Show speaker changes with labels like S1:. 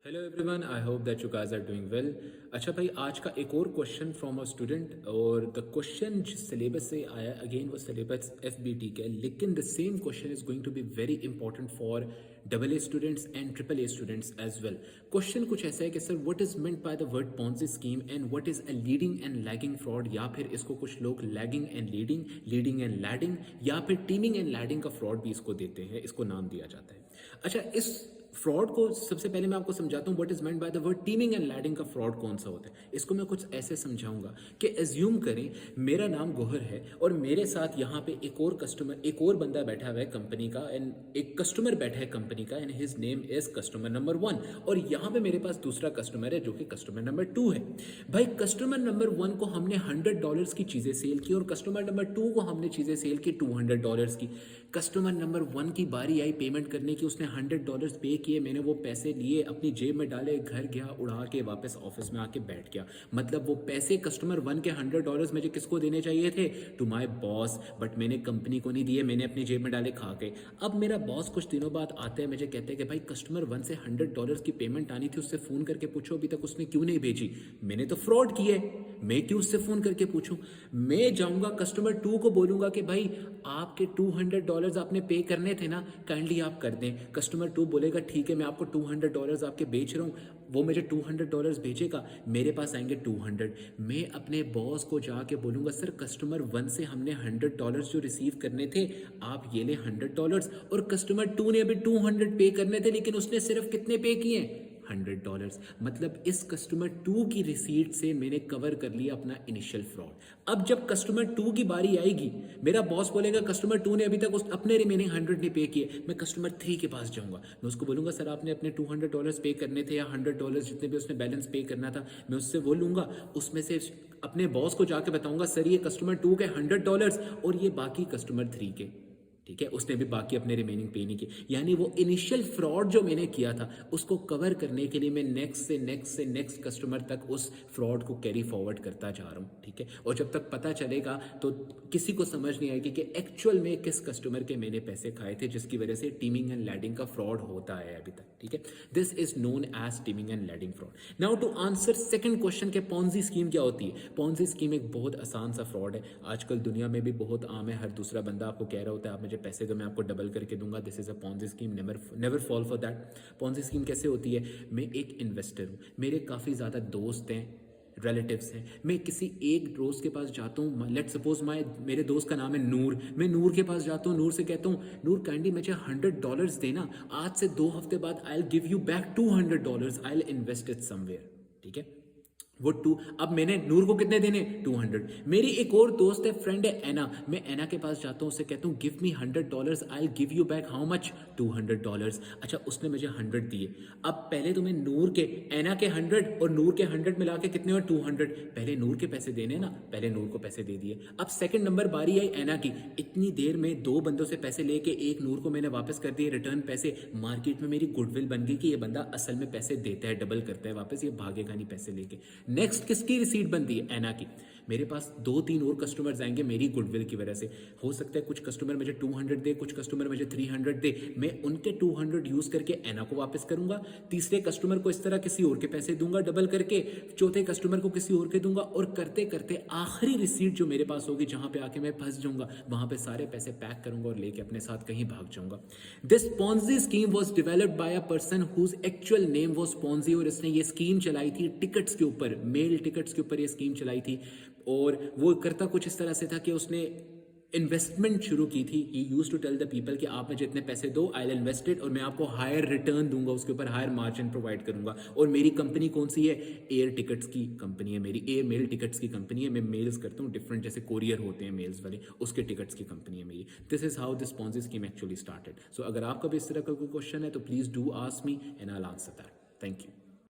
S1: Hello everyone, I hope that you guys are doing well. अच्छा भाई, आज का एक और क्वेश्चन फ्रॉम अ स्टूडेंट, और द क्वेश्चन जिस सिलेबस से आया अगेन वो सिलेबस एफबीटी का है, लेकिन the same question is going to be very important for double A students and triple A students as well. Question कुछ ऐसा है कि sir what is meant by the word Ponzi scheme and what is a leading and lagging fraud, या फिर इसको कुछ लोग lagging and leading, leading and lading, या फिर टीमिंग एंड लैडिंग का फ्रॉड भी इसको देते हैं, इसको नाम दिया जाता है। अच्छा, इस फ्रॉड को सबसे पहले मैं आपको समझाता हूँ what is meant by the word teeming and lading का फ्रॉड कौन सा होता है। इसको मैं कुछ ऐसे समझाऊंगा कि एज्यूम करें मेरा नाम गोहर है और मेरे साथ यहाँ पे एक और बंदा बैठा हुआ है कंपनी का, एंड एक कस्टमर बैठा है कंपनी का, and his name is customer number 1। और यहाँ पे मेरे पास दूसरा कस्टमर है जो कि कस्टमर नंबर 2 है। भाई, कस्टमर नंबर 1 को हमने $100 की चीजें सेल की और कस्टमर नंबर 2 को हमने चीजें सेल की $200 की। कस्टमर नंबर 1 की बारी आई पेमेंट करने की, उसने $100 पे किए, मैंने वो पैसे लिए, अपनी जेब में डाले, घर गया, उड़ा के वापस ऑफिस में आके बैठ गया। मतलब वो पैसे कस्टमर 1 के $100 मुझे किसको देने चाहिए थे? टू माय बॉस, बट मैंने कंपनी को नहीं दिए, मैंने अपनी जेब में डाले, खा के। अब मेरा बॉस कुछ दिनों बाद आता है, मुझे कहते हैं कि भाई कस्टमर 1 से $100 की पेमेंट आनी थी, उससे फोन करके पूछो अभी तक उसने क्यों नहीं भेजी। मैंने तो फ्रॉड किया है, मैं क्यों उससे फोन करके पूछूं? मैं जाऊंगा कस्टमर 2 को बोलूंगा कि भाई आपके $200 आपने पे करने थे ना, काइंडली आप कर दें। कस्टमर 2 बोलेगा ठीक है, मैं आपको $200 आपके बेच रहा हूँ। वो मुझे $200 भेजेगा, मेरे पास आएंगे 200। मैं अपने बॉस को जाके बोलूंगा सर कस्टमर 1 से हमने $100 जो रिसीव करने थे, आप ये ले $100। और कस्टमर 2 ने अभी 200 पे करने थे, लेकिन उसने सिर्फ कितने पे किए? $100। मतलब इस कस्टमर 2 की रिसीट से मैंने कवर कर लिया अपना इनिशियल फ्रॉड। अब जब कस्टमर 2 की बारी आएगी, मेरा बॉस बोलेगा कस्टमर 2 ने अभी तक अपने रिमेनिंग 100 नहीं पे किए, मैं कस्टमर 3 के पास जाऊंगा, मैं उसको बोलूंगा सर आपने अपने $200 पे करने थे, या $100 जितने भी उसने बैलेंस पे करना था, मैं उससे बोलूंगा उसमें से अपने बॉस को जाके बताऊंगा सर ये कस्टमर 2 के $100 और ये बाकी कस्टमर 3 के। ठीक है, उसने भी बाकी अपने रिमेनिंग पे नहीं किए। यानी वो इनिशियल फ्रॉड जो मैंने किया था उसको कवर करने के लिए मैं नेक्स्ट कस्टमर तक उस फ्रॉड को कैरी फॉरवर्ड करता जा रहा हूं। ठीक है, और जब तक पता चलेगा तो किसी को समझ नहीं आएगी कि एक्चुअल में किस कस्टमर के मैंने पैसे खाए थे, जिसकी वजह से टीमिंग एंड लैडिंग का फ्रॉड होता है अभी तक। ठीक है, this is known as teeming and lading fraud. Now to answer second question के पॉन्जी स्कीम क्या होती है। पॉन्जी स्कीम एक बहुत आसान सा फ्रॉड है, आजकल दुनिया में भी बहुत आम है। हर दूसरा बंदा आपको कह रहा होता है आप मुझे पैसे दो मैं आपको डबल करके दूंगा। This is a Ponzi scheme, never fall for that. Ponzi scheme कैसे होती है? मैं एक इन्वेस्टर हूं, मेरे काफी ज्यादा दोस्त हैं, रिलेटिव्स हैं, मैं किसी एक दोस्त के पास जाता हूँ, लेट सपोज मेरे दोस्त का नाम है नूर, मैं नूर के पास जाता हूँ, नूर से कहता हूँ नूर काइंडली मुझे $100 देना, आज से 2 हफ्ते बाद I will give you back $200, I will invest it somewhere. ठीक है, वो टू, अब मैंने नूर को कितने देने? 200। मेरी एक और दोस्त है, फ्रेंड है एना, मैं एना के पास जाता हूँ, उससे कहता हूँ give me $100, I will give you back how much? $200। अच्छा, उसने मुझे 100 दिए। अब पहले तो मैं नूर के, एना के 100 और नूर के 100 मिला के कितने और 200, पहले नूर के पैसे देने ना, पहले नूर को पैसे दे दिए। अब सेकंड नंबर बारी आई एना की, इतनी देर में 2 बंदों से पैसे लेके एक नूर को मैंने वापस कर दिए रिटर्न पैसे। मार्केट में मेरी गुडविल बन गई कि ये बंदा असल में पैसे देता है, डबल करता है वापस, ये भागेगा नहीं पैसे लेके। नेक्स्ट किसकी रिसीट बनती है? एना की। मेरे पास 2-3 और कस्टमर्स आएंगे मेरी गुडविल की वजह से। हो सकता है कुछ कस्टमर मुझे 200 दे, कुछ कस्टमर मुझे 300 दे, मैं उनके 200 यूज करके एना को वापस करूंगा, तीसरे कस्टमर को इस तरह किसी और के पैसे दूंगा डबल करके, चौथे कस्टमर को किसी और के दूंगा, और करते करते आखिरी रिसीट जो मेरे पास होगी जहां पे आके मैं फंस जाऊंगा, वहां पे सारे पैसे पैक करूंगा और लेके अपने साथ कहीं भाग जाऊंगा। This Ponzi scheme was developed by a person whose actual name was Ponzi, और इसने ये स्कीम चलाई थी टिकट्स के ऊपर, मेल टिकट्स के ऊपर ये स्कीम चलाई थी। और वो करता कुछ इस तरह से था कि उसने इन्वेस्टमेंट शुरू की थी। He used to tell the people कि आप मुझे इतने पैसे दो, आई विल इन्वेस्ट इट, और मैं आपको हायर रिटर्न दूंगा, उसके ऊपर हायर मार्जिन प्रोवाइड करूंगा। और मेरी कंपनी कौन सी है? एयर टिकट्स की कंपनी है मेरी, एयर मेल टिकट्स की कंपनी है। मैं मेल्स करता हूँ डिफरेंट, जैसे कोरियर होते हैं मेल्स वाले, उसके टिकट्स की कंपनी है मेरी। This is how this Ponzi scheme actually started. So अगर आपका भी इस तरह का कोई क्वेश्चन है तो please do ask me and I will answer that. Thank you.